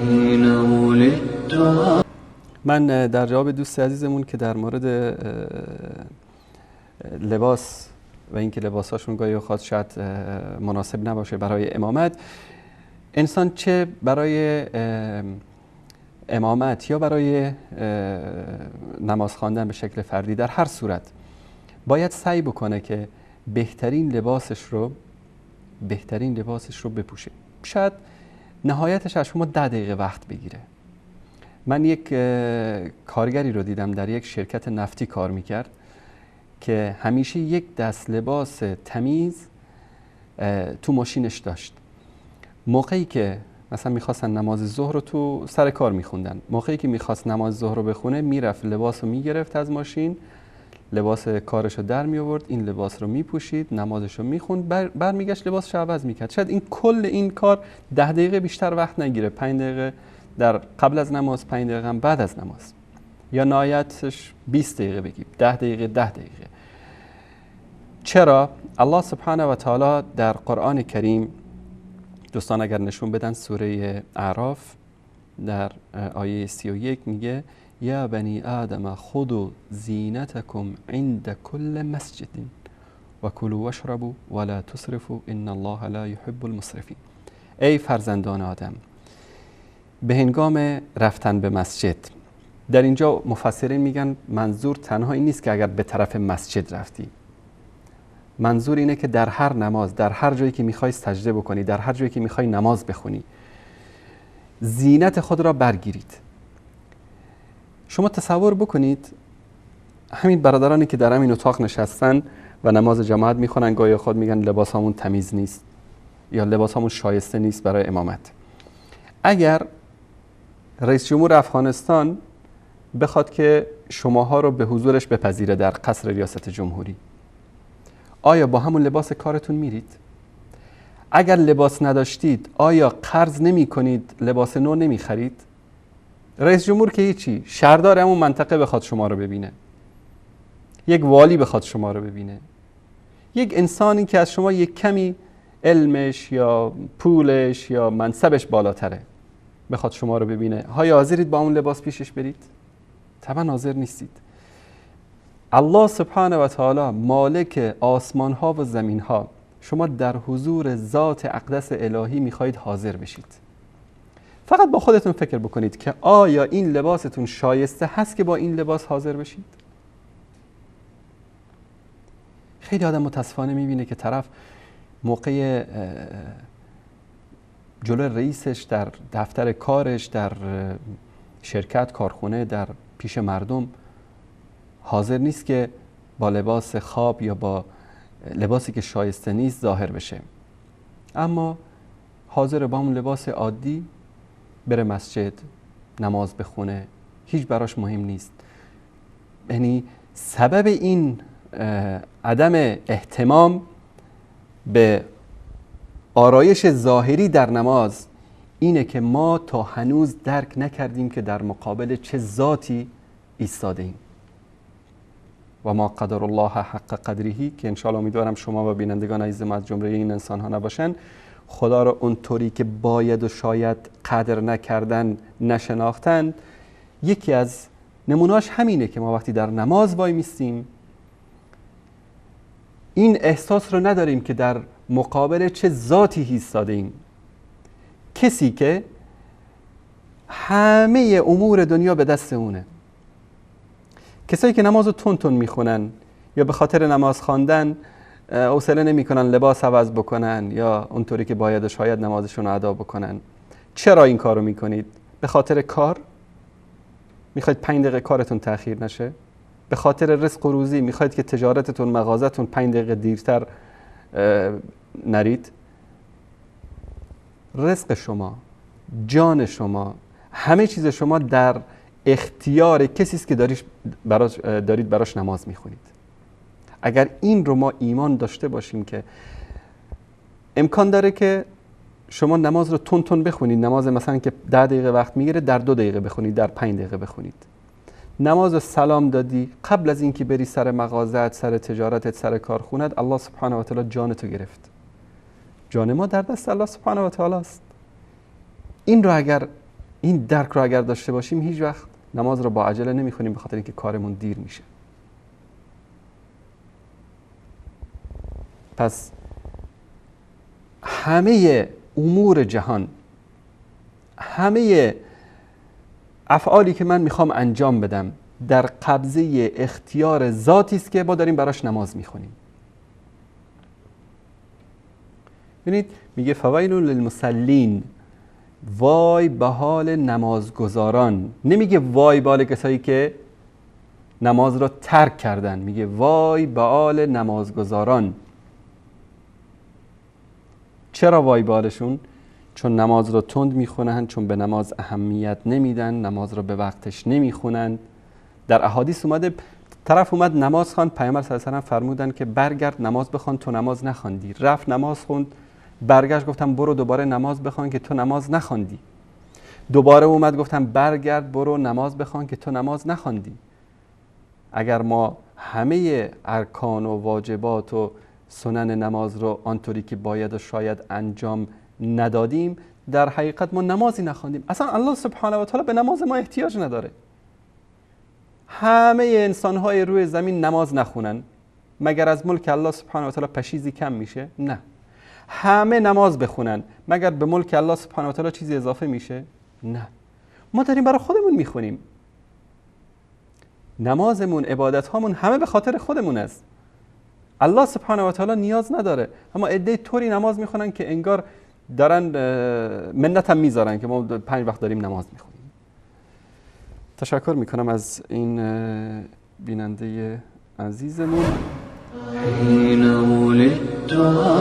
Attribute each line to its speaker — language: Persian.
Speaker 1: حين ولدت.
Speaker 2: من در جواب دوست عزیزمون که در مورد لباس و اینکه لباساشون گاهی اوقات شاید مناسب نباشه برای امامت، انسان چه برای امامت یا برای نماز خواندن به شکل فردی، در هر صورت باید سعی بکنه که بهترین لباسش رو بپوشه. شاید نهایتش از شما 10 دقیقه وقت بگیره. من یک کارگری رو دیدم در یک شرکت نفتی کار میکرد که همیشه یک دست لباس تمیز تو ماشینش داشت. موقعی که مثلا میخواستن نماز ظهر رو تو سر کار میخوندن، موقعی که میخواست نماز ظهر رو بخونه میرفت لباس رو میگرفت از ماشین، لباس کارش رو در میآورد، این لباس رو میپوشید، نمازش رو میخوند، برمیگشت لباسش رو عوض میکرد. شاید این کل این کار 10 دقیقه بیشتر وقت نگیره، 5 دقیقه در قبل از نماز، 5 دقیقه هم بعد از نماز، یا نهایتش 20 دقیقه بگیم، 10 دقیقه. چرا؟ الله سبحانه و تعالی در قرآن کریم، دوستان اگر نشون بدن، سوره اعراف در آیه 31 میگه یا بنی آدم خذوا زینتکم عند کل مسجد و کلوا واشربوا ولا تسرفوا ان الله لا يحب المسرفین. ای فرزندان آدم، به هنگام رفتن به مسجد، در اینجا مفسرین میگن منظور تنها این نیست که اگر به طرف مسجد رفتی، منظور اینه که در هر نماز، در هر جایی که میخوای سجده بکنی، در هر جایی که میخوای نماز بخونی، زینت خود را برگیرید. شما تصور بکنید همین برادرانی که در همین اتاق نشستن و نماز جماعت میخونن، گاهی خود میگن لباسامون تمیز نیست یا لباسامون شایسته نیست برای امامت. اگر رئیس جمهور افغانستان بخواد که شماها رو به حضورش بپذیره در قصر ریاست جمهوری، آیا با همون لباس کارتون میرید؟ اگر لباس نداشتید آیا قرض نمی کنید، لباس نو نمی خرید؟ رئیس جمهور که هیچی، شهردار همون منطقه بخواد شما رو ببینه، یک والی بخواد شما رو ببینه، یک انسانی که از شما یک کمی علمش یا پولش یا منصبش بالاتره بخواد شما رو ببینه، آیا حاضرید با اون لباس پیشش برید؟ طبعا حاضر نیستید. الله سبحانه و تعالی مالک آسمان ها و زمین ها، شما در حضور ذات اقدس الهی میخواهید حاضر بشید. فقط با خودتون فکر بکنید که آیا این لباستون شایسته هست که با این لباس حاضر بشید؟ خیلی آدم متاسفانه میبینه که طرف موقع جلو رئیسش، در دفتر کارش، در شرکت، کارخونه، در پیش مردم حاضر نیست که با لباس خواب یا با لباسی که شایسته نیست ظاهر بشه، اما حاضر با اون لباس عادی بره مسجد نماز بخونه، هیچ براش مهم نیست. یعنی سبب این عدم اهتمام به آرایش ظاهری در نماز اینه که ما تا هنوز درک نکردیم که در مقابل چه ذاتی ایستاده ایم. و ما قدر الله حق قدرهی، که انشاءالله امیدوارم شما و بینندگان عزیز ما از جمله این انسان ها نباشن. خدا را اونطوری که باید و شاید قدر نکردن، نشناختن. یکی از نمونهاش همینه که ما وقتی در نماز وای میستیم این احساس رو نداریم که در مقابل چه ذاتی ایستاده ایم. کسی که همه امور دنیا به دست اونه. کسایی که نماز رو تون تون میخونن یا به خاطر نماز خواندن حوصله نمیکنن لباس عوض بکنن یا اونطوری که باید و شاید نمازشون رو ادا بکنن. چرا این کارو میکنید؟ به خاطر کار؟ میخواید 5 دقیقه کارتون تأخیر نشه؟ به خاطر رزق و روزی میخواید که تجارتتون، مغازتون 5 دقیقه دیرتر نرید؟ رزق شما، جان شما، همه چیز شما در اختیار کسی است که دارید براش نماز میخونید. اگر این رو ما ایمان داشته باشیم که امکان داره که شما نماز رو تون تون بخونید، نماز مثلا که 10 دقیقه وقت میگیره در 2 دقیقه بخونید، در 5 دقیقه بخونید. نماز رو سلام دادی، قبل از اینکه بری سر مغازت، سر تجارتت، سر کارخونت، الله سبحانه و تعالی جانتو گرفت. جان ما در دست الله سبحانه و تعالی است. این رو اگر این درک رو اگر داشته باشیم هیچ وقت نماز رو با عجله نمیخونیم، به خاطر اینکه کارمون دیر میشه. پس همه امور جهان، همه افعالی که من میخوام انجام بدم در قبضه اختیار ذاتی است که ما داریم براش نماز میخونیم. ببینید میگه فویل للمصلین، وای به حال نمازگزاران. نمیگه وای به حال کسایی که نماز را ترک کردن، میگه وای به حال نمازگزاران. چرا وای به حالشون؟ چون نماز را تند میخونن، چون به نماز اهمیت نمیدن، نماز را به وقتش نمیخونن. در احادیث اومده طرف اومد نماز خواند، پیامبر صلی الله علیه و آله فرمودن که برگرد نماز بخوان، تو نماز نخواندی. رفت نماز خوند، برگشت گفتم برو دوباره نماز بخوان که تو نماز نخواندی. دوباره اومد گفتم برگرد برو نماز بخوان که تو نماز نخواندی. اگر ما همه ارکان و واجبات و سنن نماز رو آنطوری که باید و شاید انجام ندادیم، در حقیقت ما نمازی نخواندیم. اصلا الله سبحانه و تعالی به نماز ما احتیاج نداره. همه انسان‌های روی زمین نماز نخونن مگر از ملک الله سبحانه و تعالی پشیزی کم میشه؟ نه. همه نماز بخونن مگر به ملک الله سبحانه و تعالی چیزی اضافه میشه؟ نه. ما داریم برای خودمون میخونیم. نمازمون، عبادت هامون همه به خاطر خودمون است. الله سبحانه و تعالی نیاز نداره. اما عده طوری نماز میخونن که انگار دارن منت هم میذارن که ما 5 وقت داریم نماز میخونیم. تشکر میکنم از این بیننده عزیزمون.
Speaker 1: حين ولدت